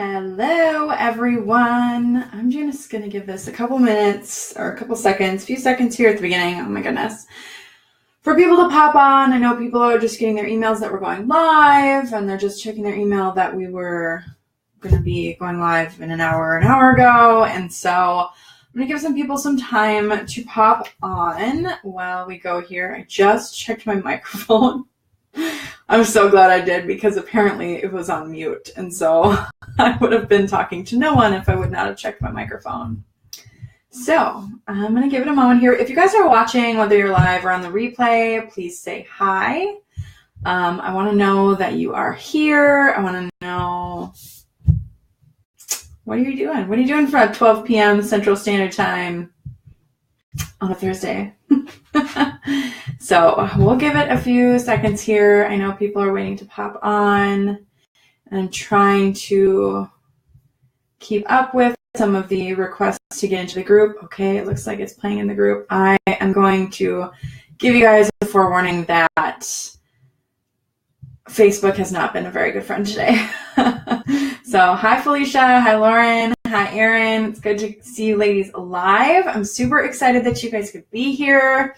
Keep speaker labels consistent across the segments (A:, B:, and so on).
A: Hello, everyone. I'm just going to give this a couple minutes or a couple seconds, few seconds here at the beginning. Oh my goodness. For people to pop on. I know people are just getting their emails that we're going live, and they're just checking their email that we were going to be going live in an hour ago. And so I'm going to give some people some time to pop on while we go here. I just checked my microphone. I'm so glad I did, because apparently it was on mute, and so I would have been talking to no one if I would not have checked my microphone. So I'm going to give it a moment here. If you guys are watching, whether you're live or on the replay, please say hi. I want to know that you are here. I want to know, what are you doing? What are you doing for 12 p.m. Central Standard Time on a Thursday? So we'll give it a few seconds here. I know people are waiting to pop on, and I'm trying to keep up with some of the requests to get into the group. Okay, it looks like it's playing in the group. I am going to give you guys a forewarning that Facebook has not been a very good friend today. So hi Felicia, hi Lauren, hi Erin. It's good to see you ladies live. I'm super excited that you guys could be here.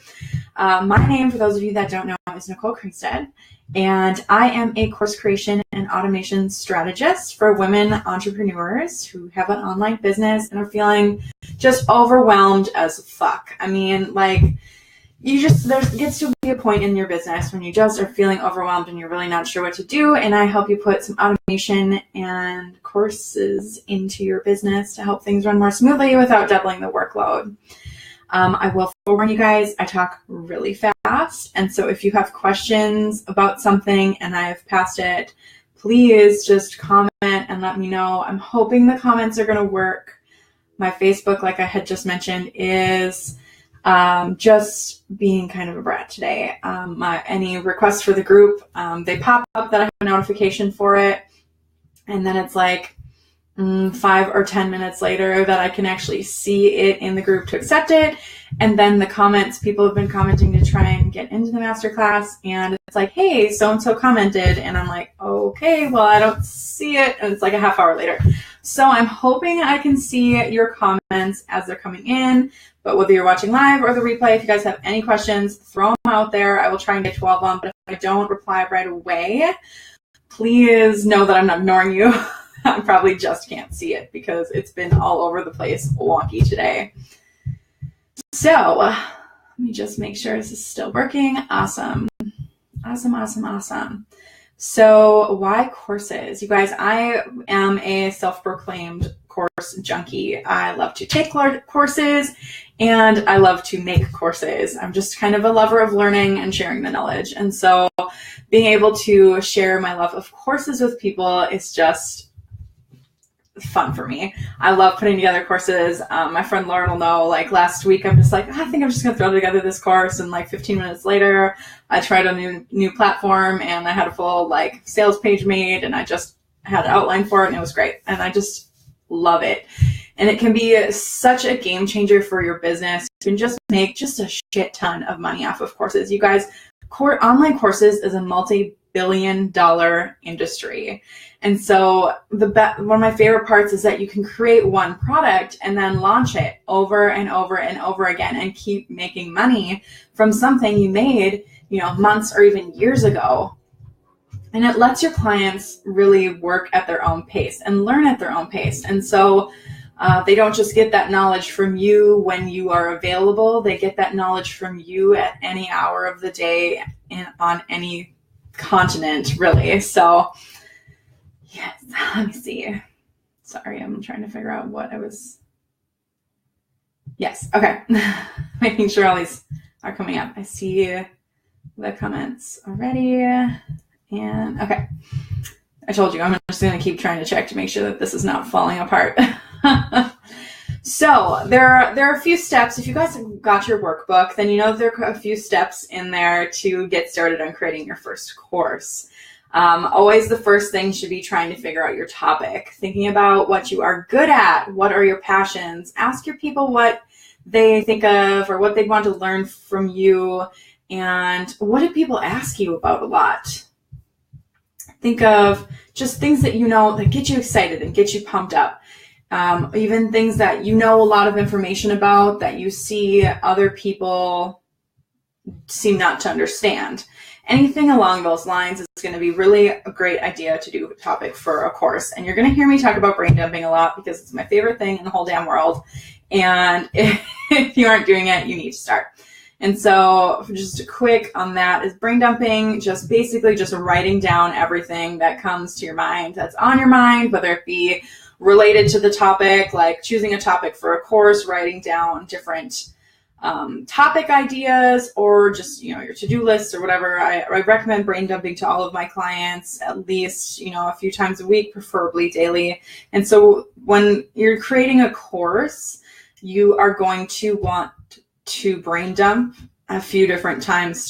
A: My name, for those of you that don't know, is Nicole Kringstead, and I am a course creation and automation strategist for women entrepreneurs who have an online business and are feeling just overwhelmed as fuck. I mean, like, there gets to be a point in your business when you just are feeling overwhelmed and you're really not sure what to do, and I help you put some automation and courses into your business to help things run more smoothly without doubling the workload. I will forewarn you guys, I talk really fast, and so if you have questions about something and I have passed it, please just comment and let me know. I'm hoping the comments are going to work. My Facebook, like I had just mentioned, is just being kind of a brat today. Any requests for the group, they pop up that I have a notification for it, and then it's like 5 or 10 minutes later that I can actually see it in the group to accept it. And then the comments, people have been commenting to try and get into the masterclass, and it's like, hey, so-and-so commented, and I'm like, okay, well, I don't see it, and it's like a half hour later. So I'm hoping I can see your comments as they're coming in, but whether you're watching live or the replay, if you guys have any questions, throw them out there. I will try and get to all of them, but if I don't reply right away, please know that I'm not ignoring you. I probably just can't see it because it's been all over the place wonky today. So let me just make sure this is still working. Awesome. So why courses? You guys, I am a self-proclaimed course junkie. I love to take courses and I love to make courses. I'm just kind of a lover of learning and sharing the knowledge. And so being able to share my love of courses with people is just fun for me. I love putting together courses. My friend Lauren will know, like last week, I'm just like, I think I'm just going to throw together this course. And like 15 minutes later, I tried a new platform and I had a full like sales page made, and I just had an outline for it, and it was great. And I just love it. And it can be such a game changer for your business. You can just make just a shit ton of money off of courses. You guys, online courses is a multi-billion-dollar industry. And so one of my favorite parts is that you can create one product and then launch it over and over and over again and keep making money from something you made, months or even years ago. And it lets your clients really work at their own pace and learn at their own pace. And so they don't just get that knowledge from you when you are available. They get that knowledge from you at any hour of the day and on any continent, really. So yes, let me see. Sorry, I'm trying to figure out what I was. Yes, okay. Making sure all these are coming up. I see the comments already. And okay. I told you, I'm just going to keep trying to check to make sure that this is not falling apart. So there are a few steps. If you guys got your workbook, then you know there are a few steps in there to get started on creating your first course. Always the first thing should be trying to figure out your topic, thinking about what you are good at, what are your passions. Ask your people what they think of or what they'd want to learn from you, and what do people ask you about a lot. Think of just things that you know that get you excited and get you pumped up. Even things that you know a lot of information about that you see other people seem not to understand. Anything along those lines is going to be really a great idea to do a topic for a course. And you're going to hear me talk about brain dumping a lot because it's my favorite thing in the whole damn world. And if you aren't doing it, you need to start. And so just a quick on that is brain dumping, just basically just writing down everything that comes to your mind, that's on your mind, whether it be related to the topic, like choosing a topic for a course, writing down different topic ideas, or just, your to-do list or whatever. I recommend brain dumping to all of my clients at least, a few times a week, preferably daily. And so when you're creating a course, you are going to want to brain dump a few different times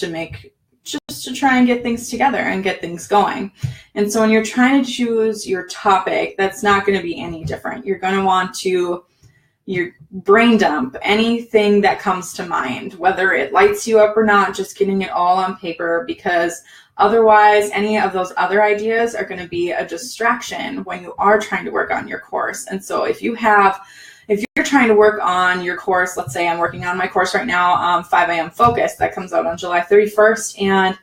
A: just to try and get things together and get things going. And so when you're trying to choose your topic, that's not going to be any different. You're going to want to your brain dump anything that comes to mind, whether it lights you up or not, just getting it all on paper, because otherwise any of those other ideas are going to be a distraction when you are trying to work on your course. And so if you're trying to work on your course, let's say I'm working on my course right now, 5 a.m. Focus, that comes out on July 31st. And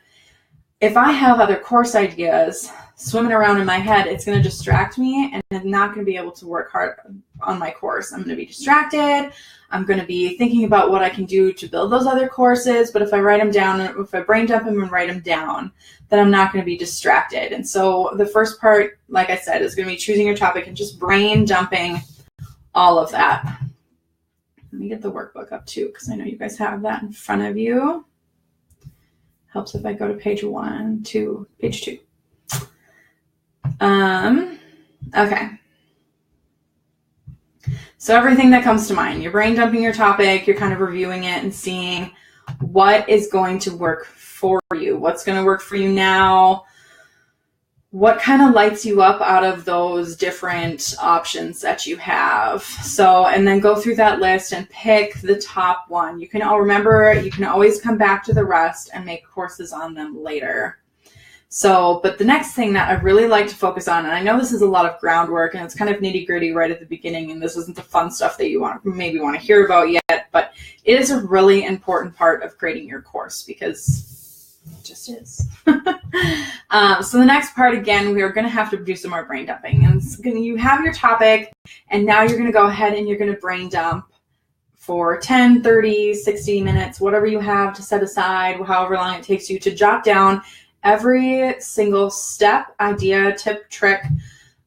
A: if I have other course ideas swimming around in my head, it's going to distract me and I'm not going to be able to work hard on my course. I'm going to be distracted. I'm going to be thinking about what I can do to build those other courses. But if I write them down, if I brain dump them and write them down, then I'm not going to be distracted. And so the first part, like I said, is going to be choosing your topic and just brain dumping all of that. Let me get the workbook up too, because I know you guys have that in front of you. Helps if I go to page 2. Okay. So everything that comes to mind, you're brain dumping your topic, you're kind of reviewing it and seeing what is going to work for you, what's going to work for you now, what kind of lights you up out of those different options that you have. So, and then go through that list and pick the top one. You can always come back to the rest and make courses on them later. So, but the next thing that I really like to focus on, and I know this is a lot of groundwork and it's kind of nitty gritty right at the beginning, and this isn't the fun stuff that you maybe want to hear about yet, but it is a really important part of creating your course because it just is. So the next part, again, we are going to have to do some more brain dumping. And you have your topic, and now you're going to go ahead and you're going to brain dump for 10, 30, 60 minutes, whatever you have to set aside, however long it takes you to jot down every single step, idea, tip, trick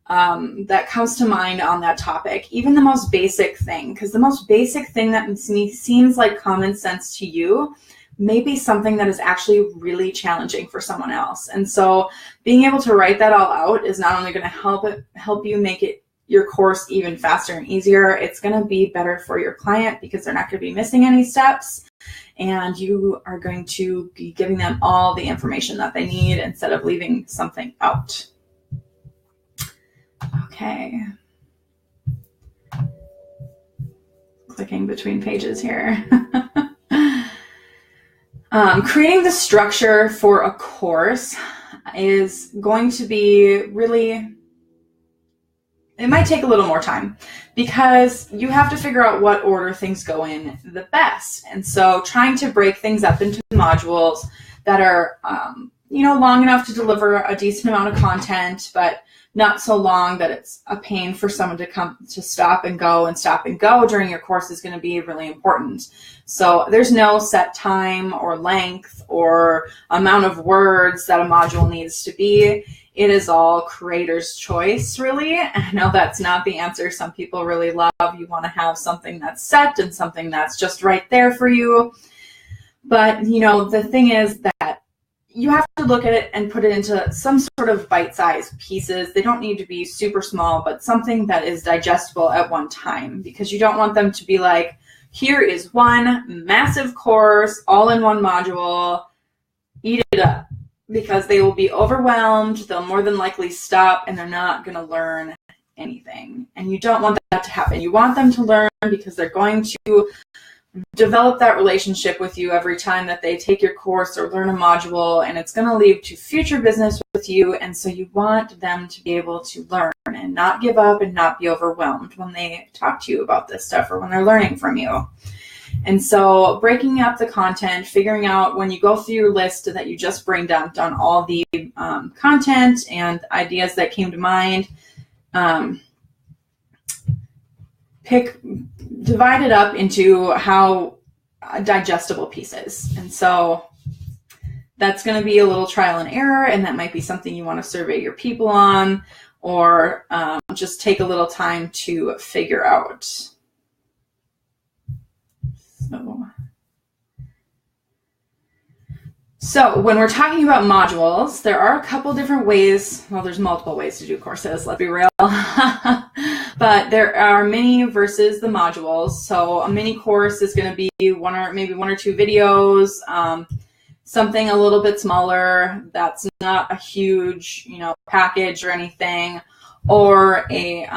A: that comes to mind on that topic, even the most basic thing, because the most basic thing that seems like common sense to you may be something that is actually really challenging for someone else. And so being able to write that all out is not only going to help you make your course even faster and easier, it's going to be better for your client because they're not going to be missing any steps. And you are going to be giving them all the information that they need instead of leaving something out. Okay. Clicking between pages here. Creating the structure for a course is going to be it might take a little more time because you have to figure out what order things go in the best. And so trying to break things up into modules that are, long enough to deliver a decent amount of content, but not so long that it's a pain for someone to stop and go during your course is going to be really important. So there's no set time or length or amount of words that a module needs to be. It is all creator's choice, really. I know that's not the answer some people really love. You want to have something that's set and something that's just right there for you. But, the thing is that you have to look at it and put it into some sort of bite-sized pieces. They don't need to be super small, but something that is digestible at one time, because you don't want them to be like, here is one massive course, all in one module, eat it up. Because they will be overwhelmed, they'll more than likely stop, and they're not going to learn anything. And you don't want that to happen. You want them to learn because they're going to develop that relationship with you every time that they take your course or learn a module, and it's going to lead to future business with you. And so you want them to be able to learn and not give up and not be overwhelmed when they talk to you about this stuff or when they're learning from you. And so breaking up the content, figuring out when you go through your list that you just brain dumped on all the content and ideas that came to mind, divide it up into how digestible pieces. And so that's going to be a little trial and error, and that might be something you want to survey your people on, or just take a little time to figure out. So when we're talking about modules, there are a couple different ways. Well, there's multiple ways to do courses, let's be real. But there are mini versus the modules. So a mini course is going to be maybe one or two videos, something a little bit smaller that's not a huge, package or anything, or a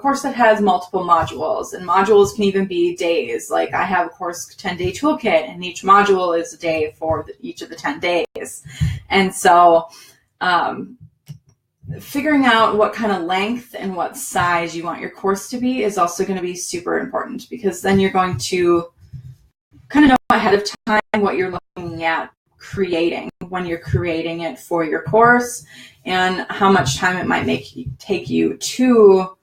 A: course that has multiple modules. And modules can even be days. Like I have a course 10-day toolkit, and each module is a day for each of the 10 days. And so figuring out what kind of length and what size you want your course to be is also going to be super important, because then you're going to kind of know ahead of time what you're looking at creating when you're creating it for your course, and how much time it might take you to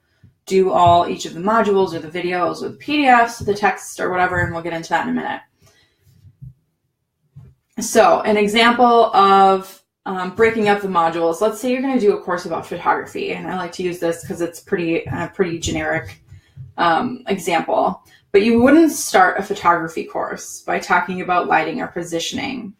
A: do each of the modules or the videos or the PDFs, the text or whatever, and we'll get into that in a minute. So an example of breaking up the modules, let's say you're going to do a course about photography, and I like to use this because it's pretty generic example, but you wouldn't start a photography course by talking about lighting or positioning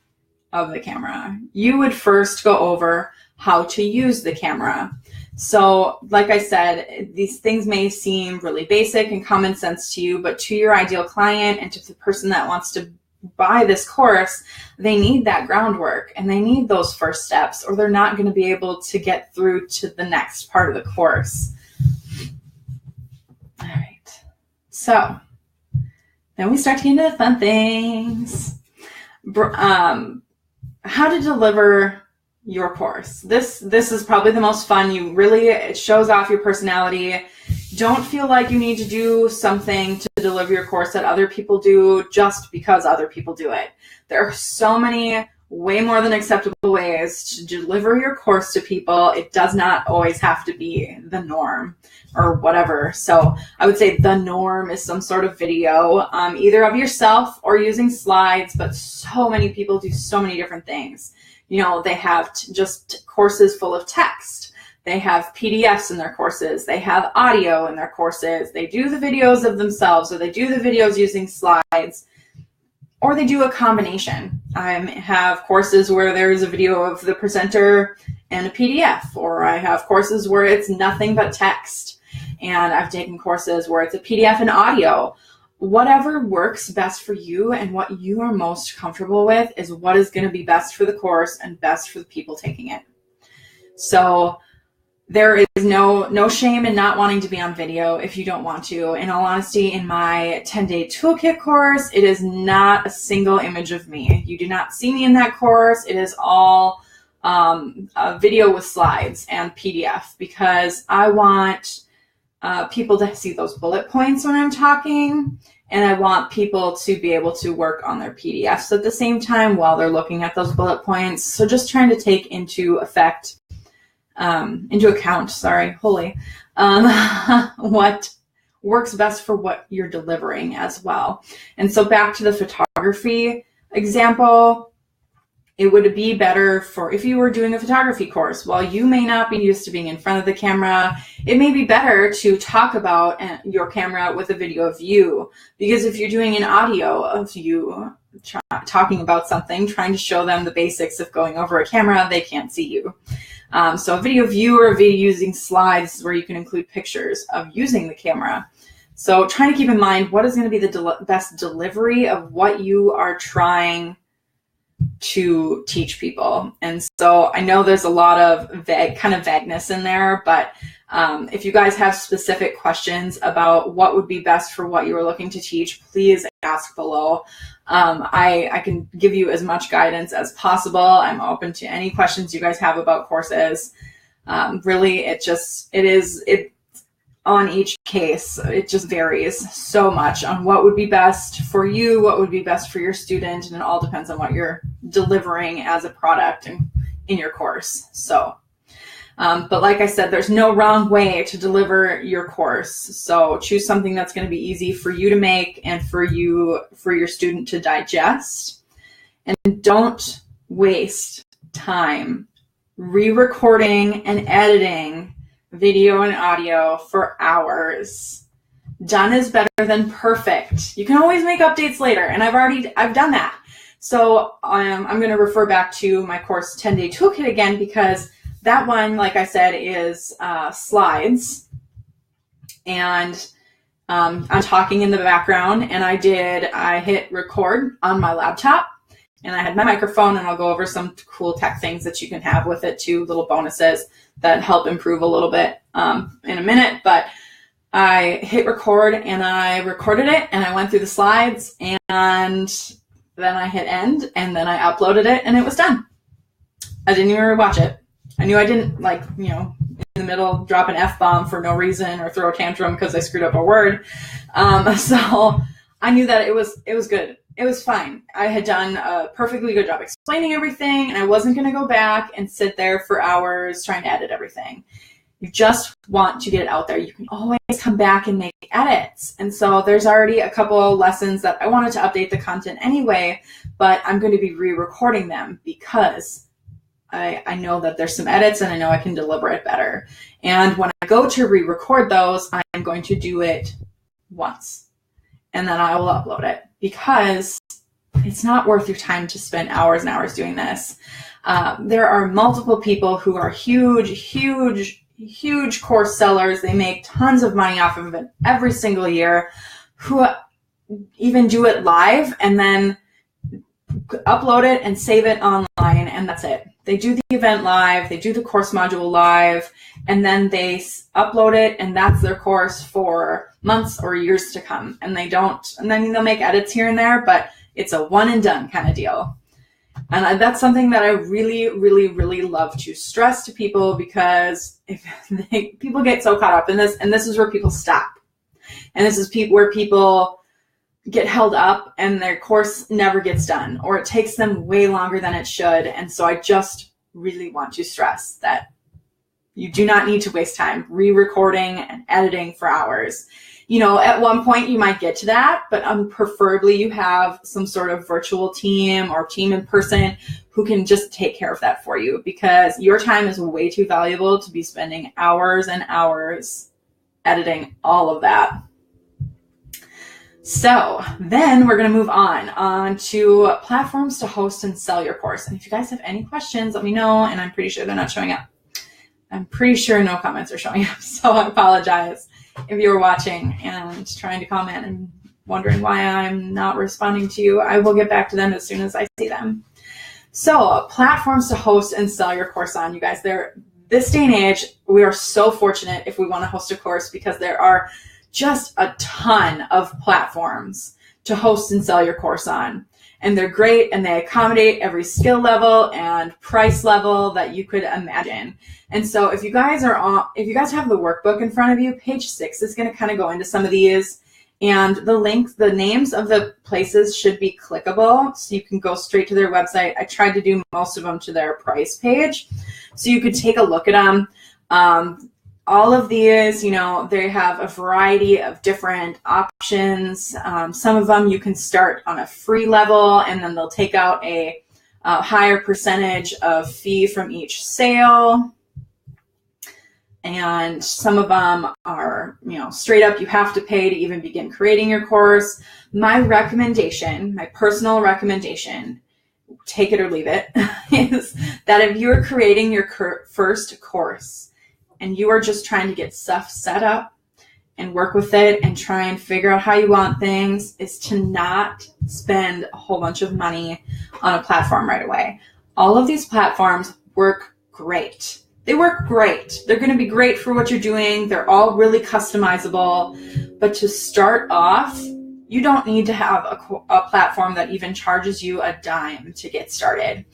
A: of the camera. You would first go over how to use the camera. So like I said, these things may seem really basic and common sense to you, but to your ideal client and to the person that wants to buy this course, they need that groundwork and they need those first steps, or they're not going to be able to get through to the next part of the course. All right. So then we start to get into the fun things. How to deliver your course. This is probably the most fun. It shows off your personality. Don't feel like you need to do something to deliver your course that other people do just because other people do it. There are so many way more than acceptable ways to deliver your course to people. It does not always have to be the norm or whatever. So I would say the norm is some sort of video, either of yourself or using slides, but so many people do so many different things. They have just courses full of text. They have PDFs in their courses. They have audio in their courses. They do the videos of themselves, or they do the videos using slides, or they do a combination. I have courses where there's a video of the presenter and a PDF, or I have courses where it's nothing but text. And I've taken courses where it's a PDF and audio. Whatever works best for you and what you are most comfortable with is what is going to be best for the course and best for the people taking it. So there is no shame in not wanting to be on video if you don't want to. In all honesty, in my 10-day toolkit course, it is not a single image of me. You do not see me in that course. It is all a video with slides and PDF, because I want people to see those bullet points when I'm talking, and I want people to be able to work on their PDFs at the same time while they're looking at those bullet points. So just trying to take into account, what works best for what you're delivering as well. And so back to the photography example, it would be better for if you were doing a photography course. While you may not be used to being in front of the camera, it may be better to talk about your camera with a video of you. Because if you're doing an audio of you talking about something, trying to show them the basics of going over a camera, they can't see you. So a video of you, or a video using slides where you can include pictures of using the camera. So trying to keep in mind what is going to be the best delivery of what you are trying to teach people. And so I know there's a lot of vagueness in there, but if you guys have specific questions about what would be best for what you are looking to teach, please ask below. I can give you as much guidance as possible. I'm open to any questions you guys have about courses. Really, it on each case, it just varies so much on what would be best for you, what would be best for your student, and it all depends on what you're delivering as a product in your course. So, but like I said, there's no wrong way to deliver your course. So choose something that's going to be easy for you to make and for your student to digest. And don't waste time re-recording and editing video and audio for hours. Done is better than perfect. You can always make updates later, and I've done that. So I'm going to refer back to my course 10-Day Toolkit again, because that one, like I said, is slides, and I'm talking in the background, and I hit record on my laptop, and I had my microphone, and I'll go over some cool tech things that you can have with it too, little bonuses that help improve a little bit in a minute. But I hit record and I recorded it, and I went through the slides, and then I hit end, and then I uploaded it, and it was done. I didn't even rewatch it. I knew I didn't, in the middle, drop an F-bomb for no reason or throw a tantrum because I screwed up a word. So I knew that it was good. It was fine. I had done a perfectly good job explaining everything, and I wasn't going to go back and sit there for hours trying to edit everything. You just want to get it out there. You can always come back and make edits. And so there's already a couple lessons that I wanted to update the content anyway, but I'm going to be re-recording them because I know that there's some edits, and I know I can deliver it better. And when I go to re-record those, I'm going to do it once, and then I will upload it, because it's not worth your time to spend hours and hours doing this. There are multiple people who are huge course sellers. They make tons of money off of it every single year, who even do it live and then upload it and save it online, and that's it. They do the event live, they do the course module live, and then they upload it, and that's their course for months or years to come. And then they'll make edits here and there, but it's a one and done kind of deal. And that's something that I really, really, really love to stress to people, because if people get so caught up in this, and this is where people stop. And this is where people get held up and their course never gets done, or it takes them way longer than it should. And so I just really want to stress that you do not need to waste time re-recording and editing for hours. At one point you might get to that, but preferably you have some sort of virtual team or team in person who can just take care of that for you, because your time is way too valuable to be spending hours and hours editing all of that. So then we're going to move on to platforms to host and sell your course. And if you guys have any questions, let me know. And I'm pretty sure they're not showing up. I'm pretty sure no comments are showing up. So I apologize if you were watching and trying to comment and wondering why I'm not responding to you. I will get back to them as soon as I see them. So platforms to host and sell your course on, you guys. This day and age, we are so fortunate if we want to host a course, because there are just a ton of platforms to host and sell your course on. And they're great, and they accommodate every skill level and price level that you could imagine. And so if you guys have the workbook in front of you, page 6 is going to kind of go into some of these. And the names of the places should be clickable, so you can go straight to their website. I tried to do most of them to their price page, so you could take a look at them. All of these, they have a variety of different options. Some of them you can start on a free level, and then they'll take out a higher percentage of fee from each sale. And some of them are, straight up, you have to pay to even begin creating your course. My personal recommendation, take it or leave it, is that if you're creating your first course, and you are just trying to get stuff set up and work with it and try and figure out how you want things is to not spend a whole bunch of money on a platform right away. All of these platforms work great. They work great. They're going to be great for what you're doing. They're all really customizable. But to start off, you don't need to have a platform that even charges you a dime to get started.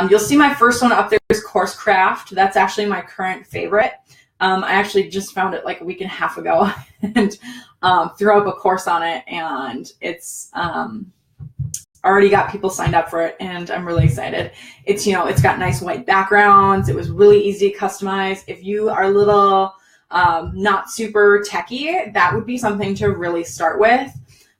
A: You'll see my first one up there is CourseCraft. That's actually my current favorite. I actually just found it like a week and a half ago and threw up a course on it, and it's already got people signed up for it, and I'm really excited. It's, it's got nice white backgrounds. It was really easy to customize. If you are a little not super techy, that would be something to really start with.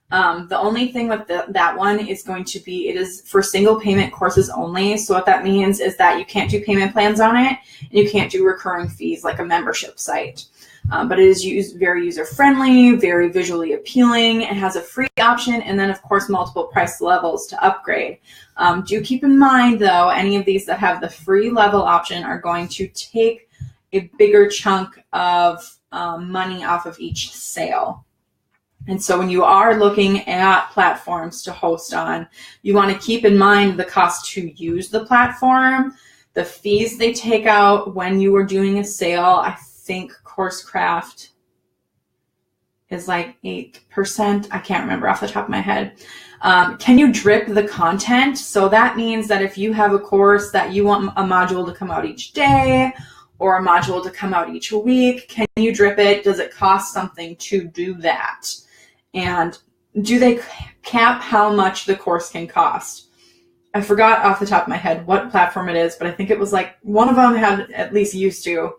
A: The only thing with that one is going to be, it is for single payment courses only. So what that means is that you can't do payment plans on it, and you can't do recurring fees like a membership site. But it is very user-friendly, very visually appealing. It has a free option, and then, of course, multiple price levels to upgrade. Do keep in mind, though, any of these that have the free level option are going to take a bigger chunk of money off of each sale. And so when you are looking at platforms to host on, you want to keep in mind the cost to use the platform, the fees they take out when you are doing a sale. I think CourseCraft is like 8%. I can't remember off the top of my head. Can you drip the content? So that means that if you have a course that you want a module to come out each day or a module to come out each week, can you drip it? Does it cost something to do that? And do they cap how much the course can cost? I forgot off the top of my head what platform it is, but I think it was like one of them had, at least used to,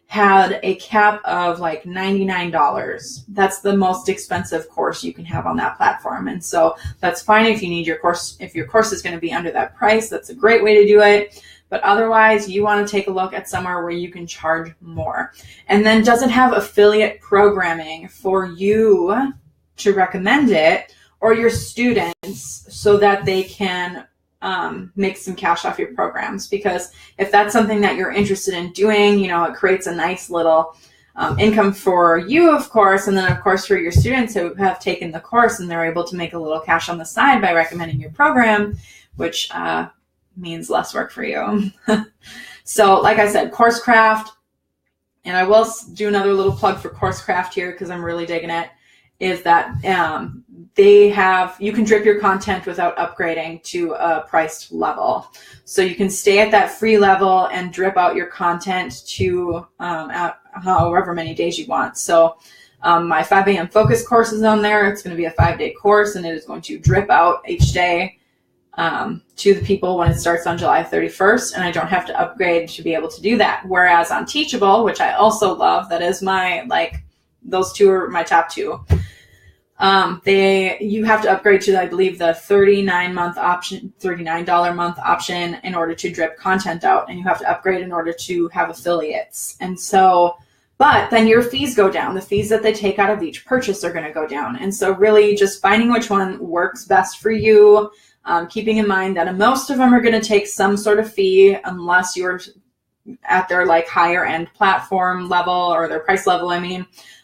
A: had a cap of like $99. That's the most expensive course you can have on that platform. And so that's fine if you need your course, if your course is going to be under that price, that's a great way to do it. But otherwise, you want to take a look at somewhere where you can charge more. And then does it have affiliate programming for you to recommend it, or your students, so that they can make some cash off your programs? Because if that's something that you're interested in doing, it creates a nice little income for you, of course, and then of course for your students who have taken the course, and they're able to make a little cash on the side by recommending your program, which means less work for you. So like I said, CourseCraft, and I will do another little plug for CourseCraft here because I'm really digging it, is that you can drip your content without upgrading to a priced level. So you can stay at that free level and drip out your content to however many days you want. So my 5 a.m. focus course is on there. It's going to be a 5-day course, and it is going to drip out each day to the people when it starts on July 31st, and I don't have to upgrade to be able to do that. Whereas on Teachable, which I also love, that is those two are my top two. You have to upgrade to, I believe, the $39 month option in order to drip content out, and you have to upgrade in order to have affiliates. And so, but then your fees go down. The fees that they take out of each purchase are going to go down. And so really just finding which one works best for you, keeping in mind that most of them are going to take some sort of fee unless you're at their higher end platform level, or their price level,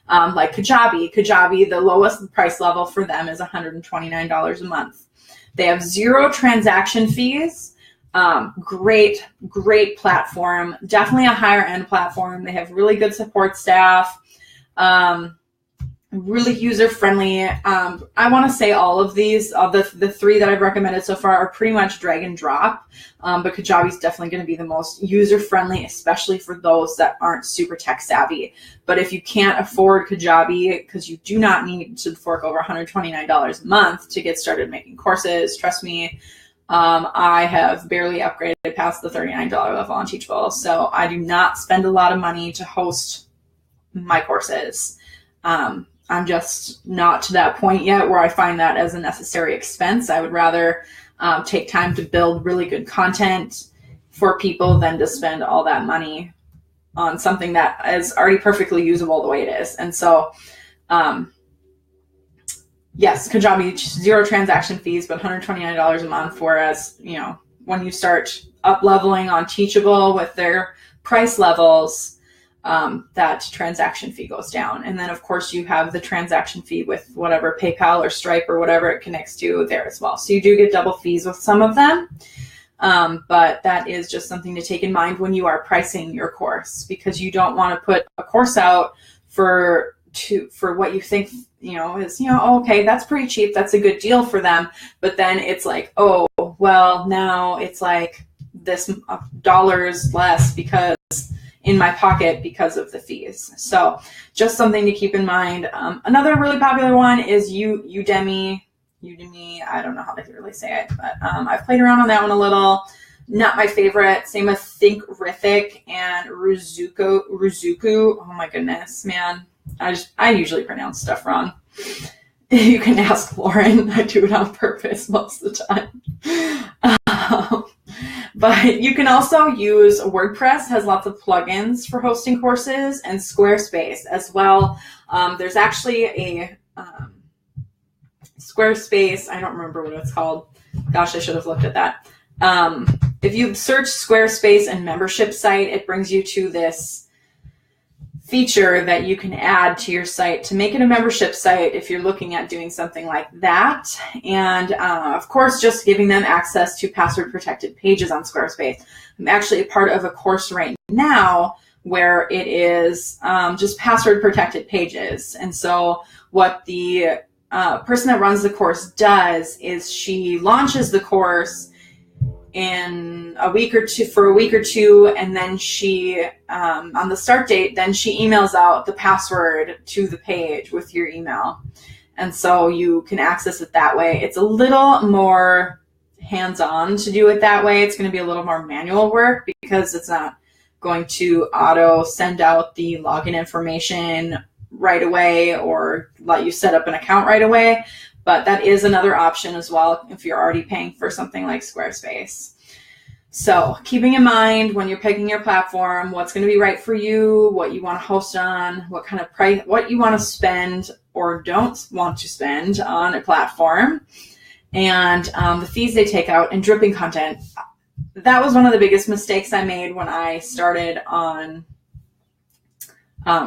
A: like Kajabi, the lowest price level for them is $129 a month. They have 0 transaction fees. Great platform. Definitely a higher end platform. They have really good support staff. Really user friendly. I want to say all of these, the 3 that I've recommended so far, are pretty much drag and drop. But Kajabi is definitely going to be the most user friendly, especially for those that aren't super tech savvy. But if you can't afford Kajabi, because you do not need to fork over $129 a month to get started making courses, trust me, I have barely upgraded past the $39 level on Teachable. So I do not spend a lot of money to host my courses. I'm just not to that point yet where I find that as a necessary expense. I would rather take time to build really good content for people than to spend all that money on something that is already perfectly usable the way it is. And so, yes, Kajabi, 0 transaction fees, but $129 a month. Whereas, when you start up leveling on Teachable with their price levels, that transaction fee goes down. And then of course you have the transaction fee with whatever PayPal or Stripe or whatever it connects to there as well. So you do get double fees with some of them. But that is just something to take in mind when you are pricing your course, because you don't want to put a course out for what you think, is, okay, that's pretty cheap. That's a good deal for them. But then it's like, oh, well, now it's like this dollars less because in my pocket because of the fees. So just something to keep in mind. Another really popular one is Udemy. I don't know how to really say it, but I've played around on that one a little. Not my favorite. Same with Thinkific and Ruzuku. Oh my goodness, man. I usually pronounce stuff wrong. You can ask Lauren. I do it on purpose most of the time. But you can also use WordPress, has lots of plugins for hosting courses, and Squarespace as well. There's actually a Squarespace, I don't remember what it's called. Gosh, I should have looked at that. If you search Squarespace and membership site, it brings you to this feature that you can add to your site to make it a membership site if you're looking at doing something like that. And of course, just giving them access to password protected pages on Squarespace. I'm actually a part of a course right now where it is just password protected pages. And so what the person that runs the course does is she launches the course in a week or two, and then she on the start date, then she emails out the password to the page with your email, and so you can access it that way. It's a little more hands-on to do it that way. It's going to be a little more manual work because it's not going to auto send out the login information right away or let you set up an account right away. But that is another option as well if you're already paying for something like Squarespace. So keeping in mind when you're picking your platform, what's going to be right for you, what you want to host on, what kind of price, what you want to spend or don't want to spend on a platform, and the fees they take out, and dripping content. That was one of the biggest mistakes I made when I started on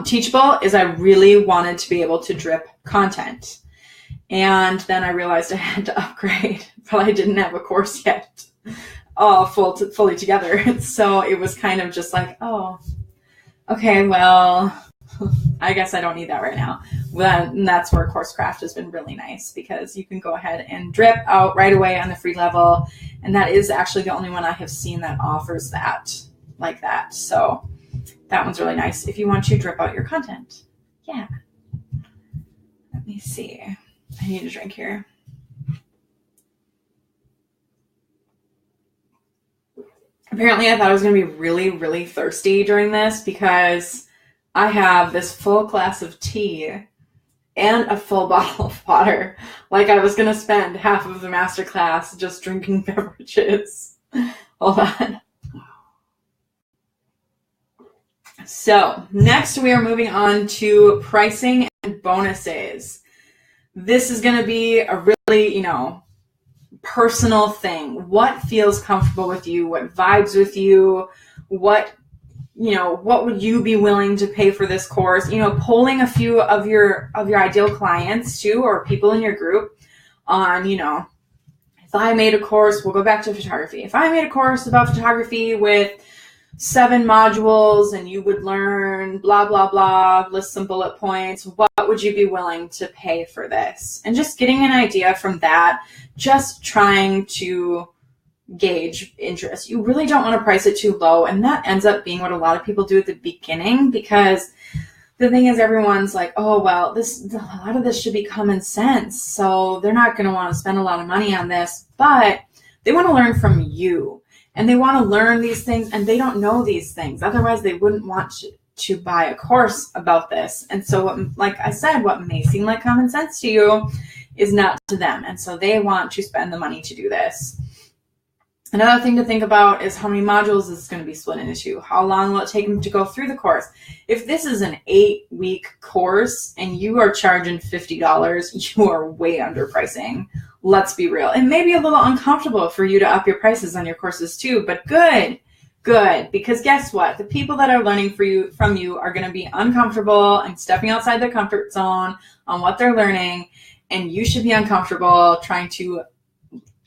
A: Teachable, is I really wanted to be able to drip content. And then I realized I had to upgrade, but I didn't have a course yet fully together. So it was kind of just like, oh, okay, well, I guess I don't need that right now. And that's where CourseCraft has been really nice, because you can go ahead and drip out right away on the free level. And that is actually the only one I have seen that offers that like that. So that one's really nice if you want to drip out your content. Yeah. Let me see. I need a drink here. Apparently I thought I was going to be really, really thirsty during this, because I have this full glass of tea and a full bottle of water. Like I was going to spend half of the masterclass just drinking beverages. Hold on. So next we are moving on to pricing and bonuses. This is going to be a really, personal thing. What feels comfortable with you? What vibes with you? What would you be willing to pay for this course? Polling a few of your ideal clients too, or people in your group on, if I made a course, we'll go back to photography. If I made a course about photography with 7 modules and you would learn blah, blah, blah, list some bullet points, what would you be willing to pay for this? And just getting an idea from that, just trying to gauge interest. You really don't want to price it too low. And that ends up being what a lot of people do at the beginning, because the thing is everyone's like, oh, well, a lot of this should be common sense. So they're not going to want to spend a lot of money on this, but they want to learn from you. And they want to learn these things, and they don't know these things. Otherwise, they wouldn't want to buy a course about this. And so, like I said, what may seem like common sense to you is not to them. And so they want to spend the money to do this. Another thing to think about is how many modules is going to be split into. How long will it take them to go through the course? If this is an 8-week course and you are charging $50, you are way underpricing. Let's be real. It may be a little uncomfortable for you to up your prices on your courses too, but good Good, because guess what? The people that are learning from you are going to be uncomfortable and stepping outside their comfort zone on what they're learning, and you should be uncomfortable trying to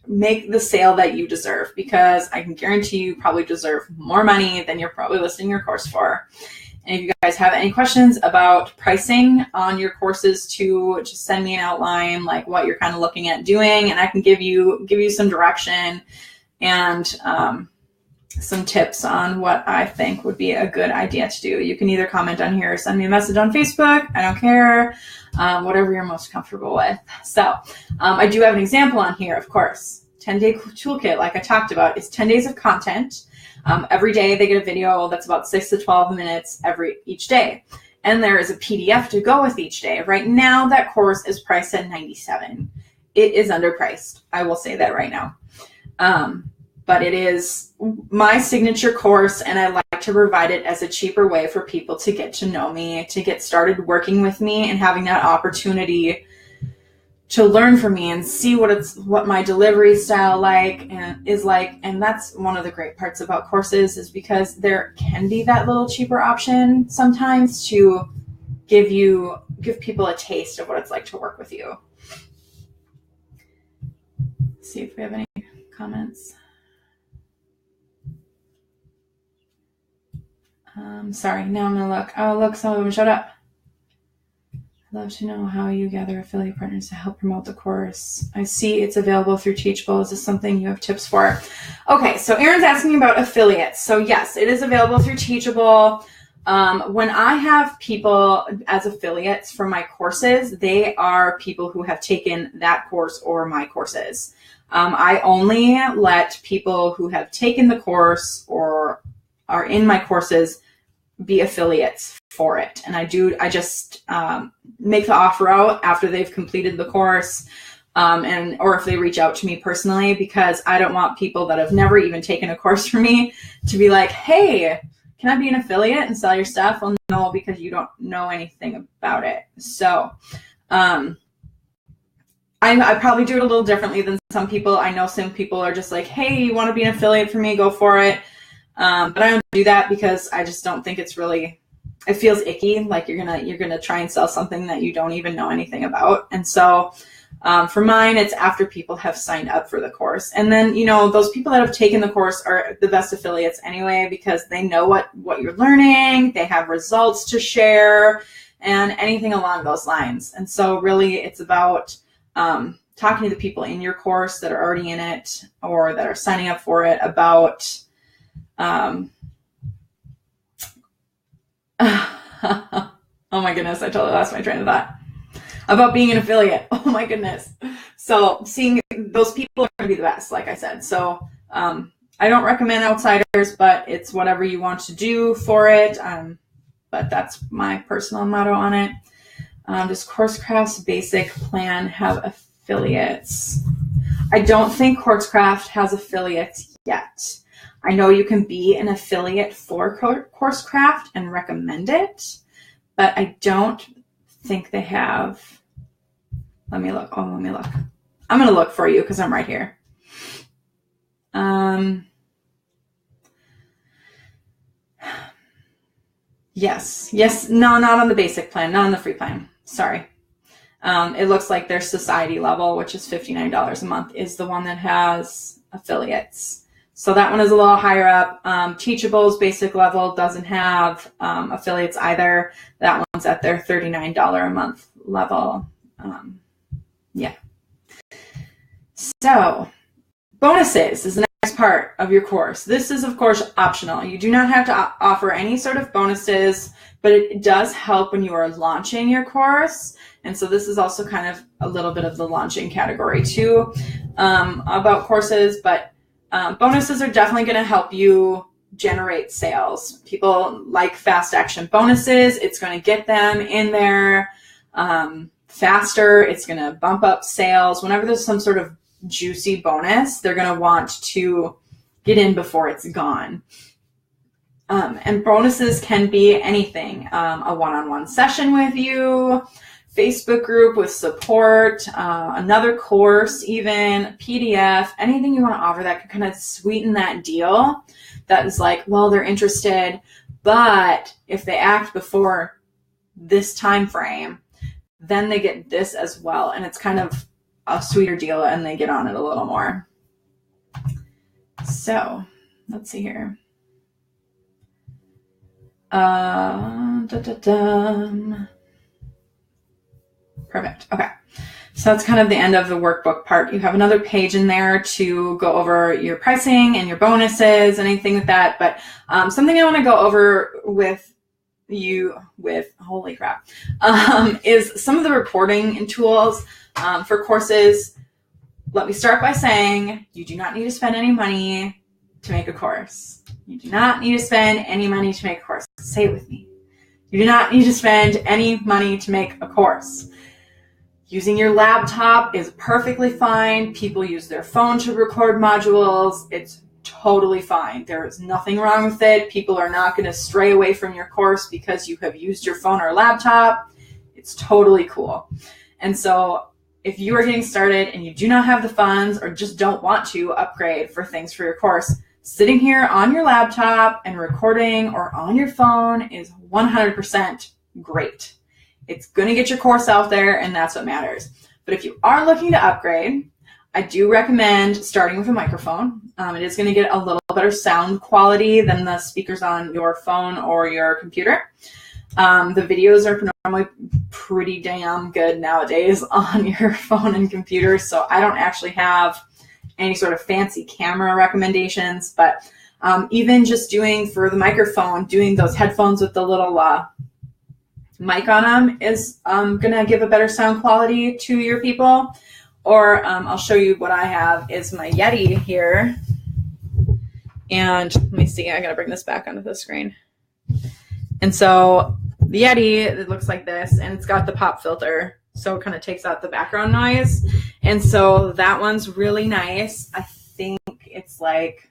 A: make the sale that you deserve, because I can guarantee you probably deserve more money than you're probably listing your course for. And if you guys have any questions about pricing on your courses, to just send me an outline, like what you're kind of looking at doing, and I can give you some direction and some tips on what I think would be a good idea to do. You can either comment on here or send me a message on Facebook. I don't care, whatever you're most comfortable with. So I do have an example on here, of course. 10-day toolkit, like I talked about, is 10 days of content. Every day they get a video that's about 6 to 12 minutes each day. And there is a PDF to go with each day. Right now, that course is priced at $97. It is underpriced. I will say that right now. But it is my signature course, and I like to provide it as a cheaper way for people to get to know me, to get started working with me, and having that opportunity to learn from me and see what my delivery style is like. And that's one of the great parts about courses, is because there can be that little cheaper option sometimes to give people a taste of what it's like to work with you. Let's see if we have any comments. Sorry, now I'm gonna look. Oh, look, some of them showed up. I'd love to know how you gather affiliate partners to help promote the course. I see it's available through Teachable. Is this something you have tips for? Okay, so Erin's asking about affiliates. So yes, it is available through Teachable. When I have people as affiliates for my courses, they are people who have taken that course or my courses. I only let people who have taken the course or are in my courses be affiliates for it. And I just make the offer out after they've completed the course, or if they reach out to me personally, because I don't want people that have never even taken a course from me to be like, hey, can I be an affiliate and sell your stuff? Well, no, because you don't know anything about it. So I probably do it a little differently than some people. I know some people are just like, hey, you want to be an affiliate for me? Go for it. But I don't do that because I just don't think it feels icky. Like you're gonna try and sell something that you don't even know anything about. And so for mine, it's after people have signed up for the course. And then, those people that have taken the course are the best affiliates anyway, because they know what you're learning, they have results to share, and anything along those lines. And so really it's about talking to the people in your course that are already in it or that are signing up for it about oh my goodness, I totally lost my train of thought. About being an affiliate. Oh my goodness. So seeing those people are going to be the best, like I said. So I don't recommend outsiders, but it's whatever you want to do for it. But that's my personal motto on it. Does CourseCraft's basic plan have affiliates? I don't think CourseCraft has affiliates yet. I know you can be an affiliate for CourseCraft and recommend it, but I don't think they have. Let me look. I'm going to look for you because I'm right here. Yes. No, not on the basic plan, not on the free plan. Sorry. It looks like their society level, which is $59 a month, is the one that has affiliates. So that one is a little higher up. Teachable's basic level doesn't have affiliates either. That one's at their $39 a month level. Yeah. So bonuses is the next part of your course. This is, of course, optional. You do not have to offer any sort of bonuses, but it does help when you are launching your course. And so this is also kind of a little bit of the launching category too about courses, but bonuses are definitely going to help you generate sales. People like fast action bonuses. It's going to get them in there faster. It's going to bump up sales. Whenever there's some sort of juicy bonus, they're going to want to get in before it's gone. And bonuses can be anything. A one-on-one session with you, Facebook group with support, another course, even PDF, anything you want to offer that could kind of sweeten that deal. That is like, well, they're interested, but if they act before this time frame, then they get this as well. And it's kind of a sweeter deal and they get on it a little more. So let's see here. Perfect. Okay. So that's kind of the end of the workbook part. You have another page in there to go over your pricing and your bonuses and anything with that. But something I want to go over with you with, holy crap, is some of the reporting and tools for courses. Let me start by saying you do not need to spend any money to make a course. You do not need to spend any money to make a course. Say it with me. You do not need to spend any money to make a course. Using your laptop is perfectly fine. People use their phone to record modules. It's totally fine. There is nothing wrong with it. People are not going to stray away from your course because you have used your phone or laptop. It's totally cool. And so if you are getting started and you do not have the funds or just don't want to upgrade for things for your course, sitting here on your laptop and recording or on your phone is 100% great. It's going to get your course out there, and that's what matters. But if you are looking to upgrade, I do recommend starting with a microphone. It is going to get a little better sound quality than the speakers on your phone or your computer. The videos are normally pretty damn good nowadays on your phone and computer, so I don't actually have any sort of fancy camera recommendations, but even just doing for the microphone, doing those headphones with the little mic on them is going to give a better sound quality to your people. Or I'll show you what I have is my Yeti here. And let me see, I got to bring this back onto the screen. And so the Yeti, it looks like this, and it's got the pop filter. So it kind of takes out the background noise. And so that one's really nice. I think it's like,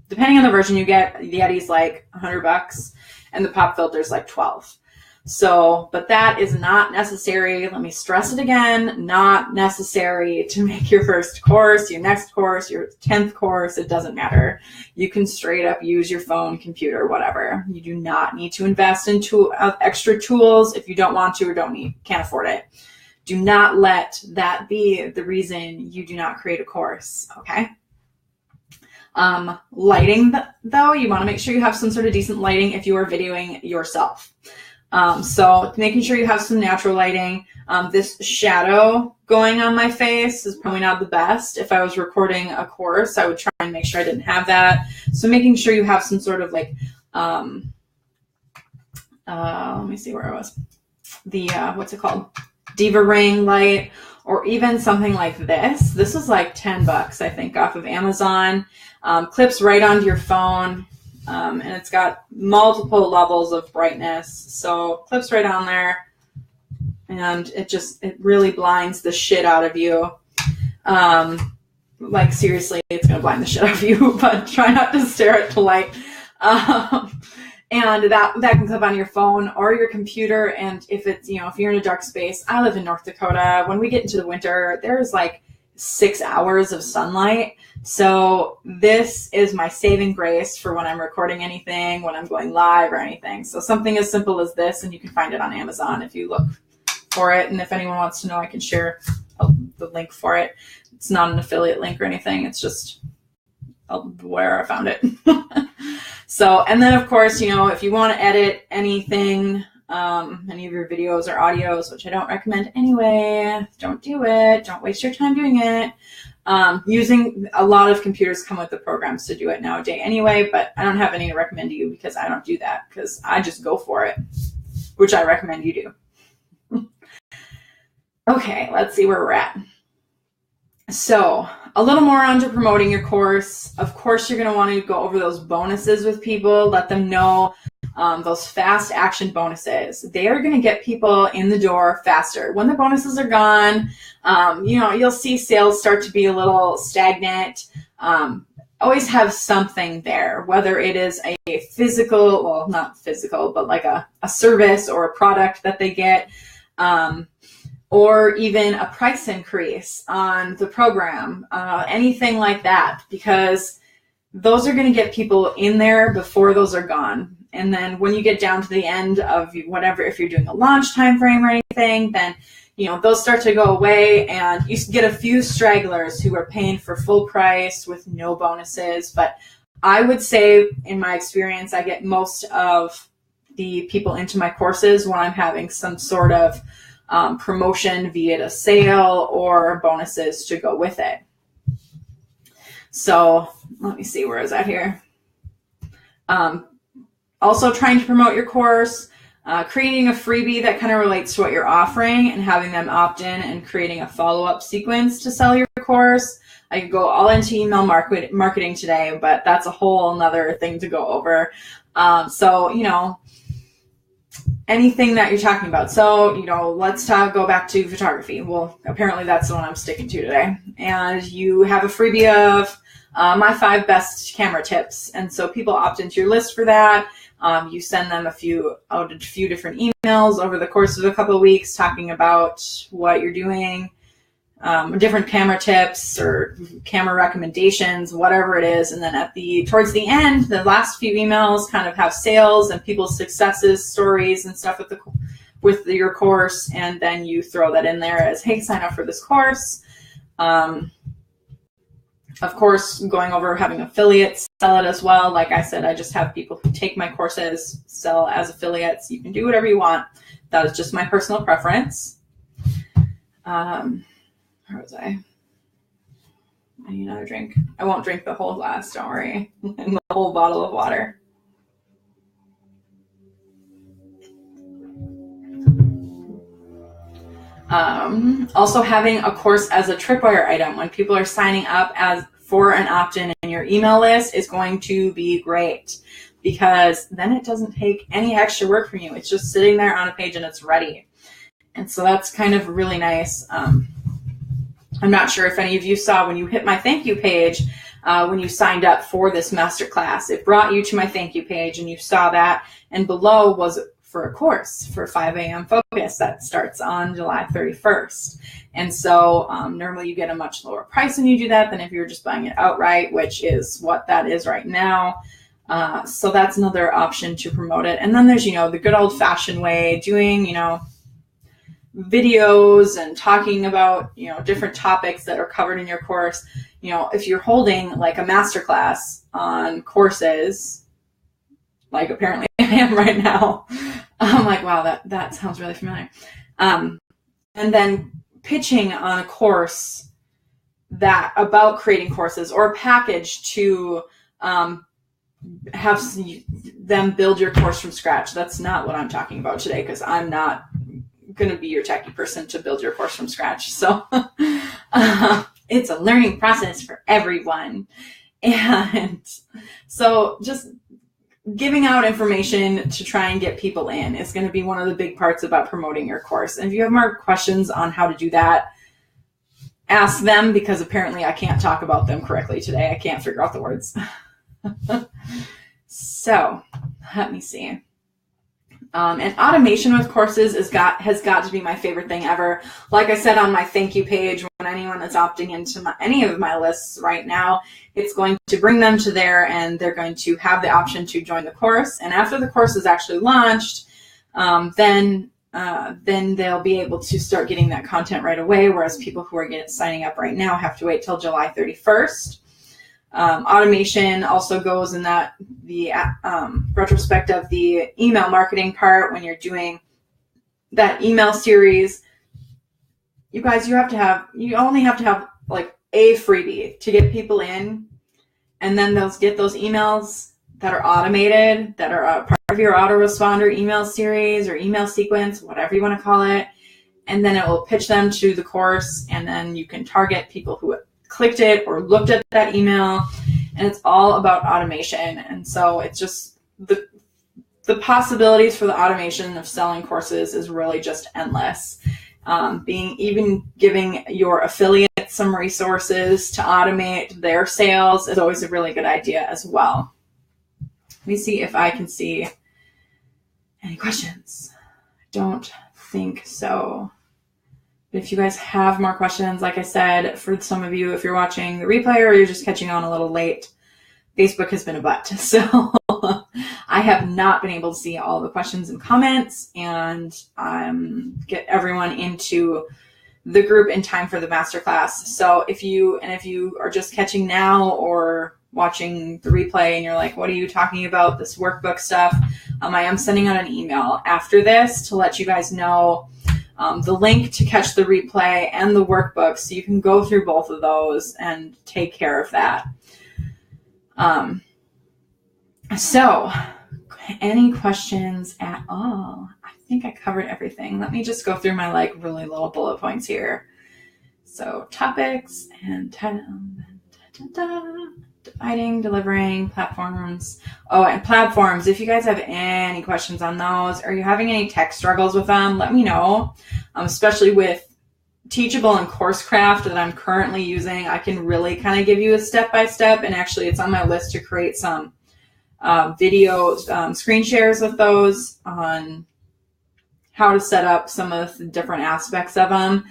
A: depending on the version you get, the Yeti's like $100 and the pop filter's like 12. So, but that is not necessary. Let me stress it again, not necessary to make your first course, your next course, your 10th course. It doesn't matter. You can straight up use your phone, computer, whatever. You do not need to invest into extra tools if you don't want to or can't afford it. Do not let that be the reason you do not create a course, okay? Lighting, though, you want to make sure you have some sort of decent lighting if you are videoing yourself. So making sure you have some natural lighting. This shadow going on my face is probably not the best. If I was recording a course, I would try and make sure I didn't have that. So making sure you have some sort of like, let me see where I was. The, what's it called? Diva ring light, or even something like this. This is like $10, I think, off of Amazon. Clips right onto your phone. And it's got multiple levels of brightness. So clips right on there, and it really blinds the shit out of you. Like seriously, it's going to blind the shit out of you, but try not to stare at the light. And that can clip on your phone or your computer. And if it's, if you're in a dark space, I live in North Dakota. When we get into the winter, there's like 6 hours of sunlight. So this is my saving grace for when I'm recording anything, when I'm going live or anything. So something as simple as this, and you can find it on Amazon if you look for it. And if anyone wants to know, I can share the link for it. It's not an affiliate link or anything. It's just where I found it. So, and then of course, if you want to edit anything, any of your videos or audios, which I don't recommend anyway, don't do it. Don't waste your time doing it. Using a lot of computers come with the programs to do it nowadays anyway, but I don't have any to recommend to you because I don't do that, because I just go for it, which I recommend you do. Okay, let's see where we're at. So a little more onto promoting your course. Of course, you're going to want to go over those bonuses with people, let them know those fast action bonuses. They are going to get people in the door faster. When the bonuses are gone, you'll see sales start to be a little stagnant. Always have something there, whether it is a physical, well, not physical, but like a service or a product that they get. or even a price increase on the program, anything like that, because those are going to get people in there before those are gone. And then when you get down to the end of whatever, if you're doing a launch time frame or anything, then those start to go away, and you get a few stragglers who are paying for full price with no bonuses. But I would say, in my experience, I get most of the people into my courses when I'm having some sort of promotion via a sale or bonuses to go with it. So let me see, where is that here? Also trying to promote your course, creating a freebie that kind of relates to what you're offering and having them opt in, and creating a follow-up sequence to sell your course. I could go all into email marketing today, but that's a whole nother thing to go over. So, anything that you're talking about. So, let's go back to photography. Well, apparently that's the one I'm sticking to today. And you have a freebie of my 5 best camera tips. And so people opt into your list for that. You send them a few different emails over the course of a couple of weeks talking about what you're doing, different camera tips or camera recommendations, whatever it is. And then towards the end, the last few emails kind of have sales and people's successes, stories and stuff with your course. And then you throw that in there as, hey, sign up for this course. Of course, going over having affiliates sell it as well. Like I said, I just have people who take my courses, sell as affiliates. You can do whatever you want. That is just my personal preference. Where was I? I need another drink. I won't drink the whole glass, don't worry. And the whole bottle of water. Also having a course as a tripwire item when people are signing up for an opt-in in your email list is going to be great, because then it doesn't take any extra work from you. It's just sitting there on a page and it's ready. And so that's kind of really nice. I'm not sure if any of you saw when you hit my thank you page, when you signed up for this masterclass, it brought you to my thank you page and you saw that, and below was for a course for 5 a.m. Focus that starts on July 31st. And so normally you get a much lower price when you do that than if you're just buying it outright, which is what that is right now. So that's another option to promote it. And then there's, the good old fashioned way, doing, videos and talking about, different topics that are covered in your course. If you're holding like a masterclass on courses, like apparently I am right now, I'm like, wow, that sounds really familiar. And then pitching on a course about creating courses, or a package to have them build your course from scratch. That's not what I'm talking about today, because I'm not going to be your techie person to build your course from scratch. So it's a learning process for everyone. And so just giving out information to try and get people in is going to be one of the big parts about promoting your course. And if you have more questions on how to do that, ask them, because apparently I can't talk about them correctly today. I can't figure out the words. So let me see. And automation with courses has got to be my favorite thing ever. Like I said on my thank you page, when anyone is opting into any of my lists right now, it's going to bring them to there, and they're going to have the option to join the course. And after the course is actually launched, then they'll be able to start getting that content right away, whereas people who are signing up right now have to wait till July 31st. Automation also goes in the retrospect of the email marketing part. When you're doing that email series, you guys, you only have to have like a freebie to get people in, and then they'll get those emails that are automated, that are a part of your autoresponder email series or email sequence, whatever you want to call it. And then it will pitch them to the course, and then you can target people who clicked it or looked at that email, and it's all about automation. And so it's just the possibilities for the automation of selling courses is really just endless. Even giving your affiliates some resources to automate their sales is always a really good idea as well. Let me see if I can see any questions. I don't think so. But if you guys have more questions, like I said, for some of you, if you're watching the replay or you're just catching on a little late, Facebook has been a butt. So I have not been able to see all the questions and comments and get everyone into the group in time for the masterclass. So if you are just catching now or watching the replay and you're like, what are you talking about, this workbook stuff? I am sending out an email after this to let you guys know the link to catch the replay and the workbook, so you can go through both of those and take care of that. So any questions at all? I think I covered everything. Let me just go through my really little bullet points here. So topics and dividing, delivering, platforms. Oh, and platforms. If you guys have any questions on those, or you're having any tech struggles with them, let me know. Especially with Teachable and CourseCraft that I'm currently using, I can really kind of give you a step-by-step, and actually it's on my list to create some videos, screen shares with those on how to set up some of the different aspects of them.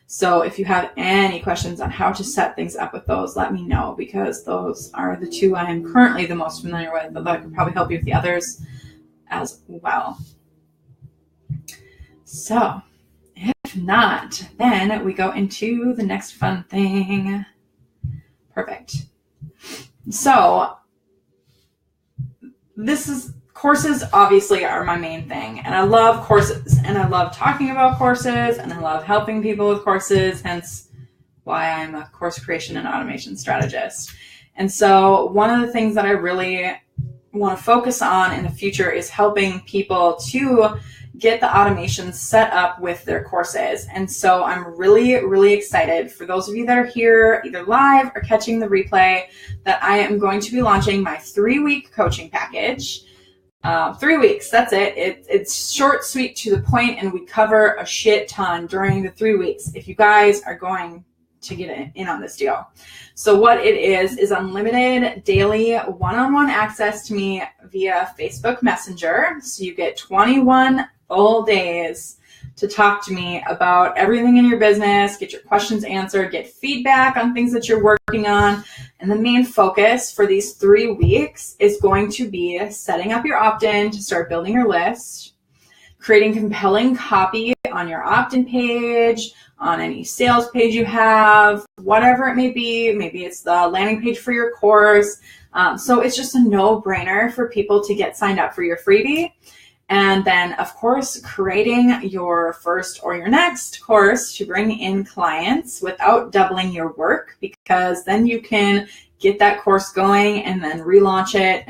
A: So if you have any questions on how to set things up with those, let me know, because those are the two I am currently the most familiar with, but that could probably help you with the others as well. So if not, then we go into the next fun thing. Perfect. So courses obviously are my main thing, and I love courses, and I love talking about courses, and I love helping people with courses, hence why I'm a course creation and automation strategist. And so one of the things that I really want to focus on in the future is helping people to get the automations set up with their courses. And so I'm really, really excited for those of you that are here either live or catching the replay that I am going to be launching my 3-week coaching package. 3 weeks, that's it. It's short, sweet, to the point, and we cover a shit ton during the 3 weeks if you guys are going to get in on this deal. So what it is unlimited daily one-on-one access to me via Facebook Messenger. So you get 21 full days to talk to me about everything in your business, get your questions answered, get feedback on things that you're working on. And the main focus for these 3 weeks is going to be setting up your opt-in to start building your list, creating compelling copy on your opt-in page, on any sales page you have, whatever it may be. Maybe it's the landing page for your course. So it's just a no-brainer for people to get signed up for your freebie. And then, of course, creating your first or your next course to bring in clients without doubling your work, because then you can get that course going and then relaunch it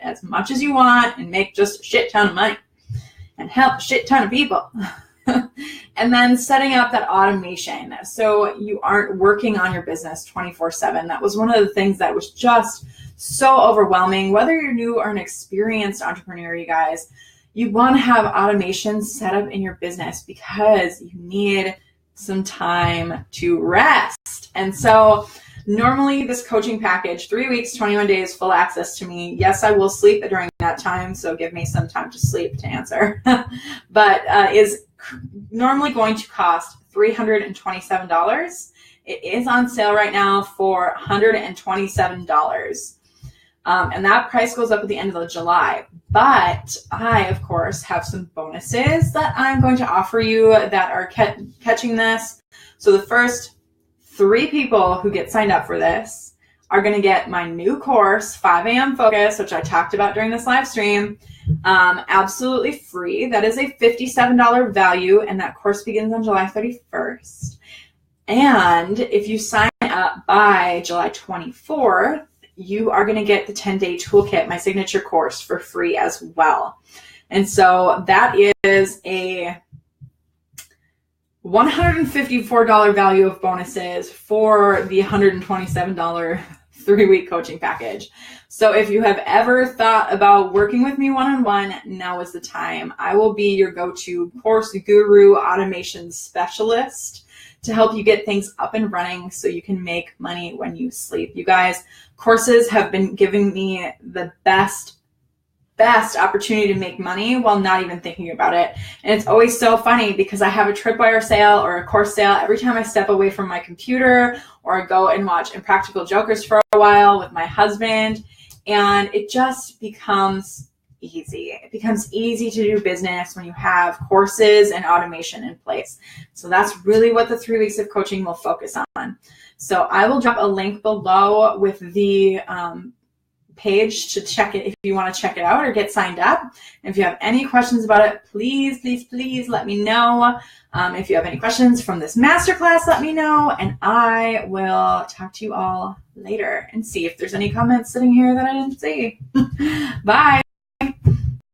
A: as much as you want and make just a shit ton of money and help a shit ton of people. And then setting up that automation so you aren't working on your business 24/7. That was one of the things that was just so overwhelming. Whether you're new or an experienced entrepreneur, you guys, you want to have automation set up in your business because you need some time to rest. And so normally this coaching package, 3 weeks, 21 days, full access to me. Yes, I will sleep during that time, so give me some time to sleep to answer. But is normally going to cost $327. It is on sale right now for $127. And that price goes up at the end of July. But I, of course, have some bonuses that I'm going to offer you that are catching this. So the first 3 people who get signed up for this are going to get my new course, 5 a.m. Focus, which I talked about during this live stream, absolutely free. That is a $57 value, and that course begins on July 31st. And if you sign up by July 24th, you are going to get the 10-day toolkit, my signature course, for free as well. And so that is a $154 value of bonuses for the $127 3-week coaching package. So if you have ever thought about working with me one-on-one, now is the time. I will be your go-to course guru automation specialist to help you get things up and running so you can make money when you sleep. You guys, courses have been giving me the best best opportunity to make money while not even thinking about it. And it's always so funny because I have a tripwire sale or a course sale every time I step away from my computer or go and watch Impractical Jokers for a while with my husband. And it just becomes easy. It becomes easy to do business when you have courses and automation in place. So that's really what the 3 weeks of coaching will focus on. So I will drop a link below with the page to check it if you want to check it out or get signed up. And if you have any questions about it, please let me know. If you have any questions from this masterclass, let me know, and I will talk to you all later and see if there's any comments sitting here that I didn't see. Bye.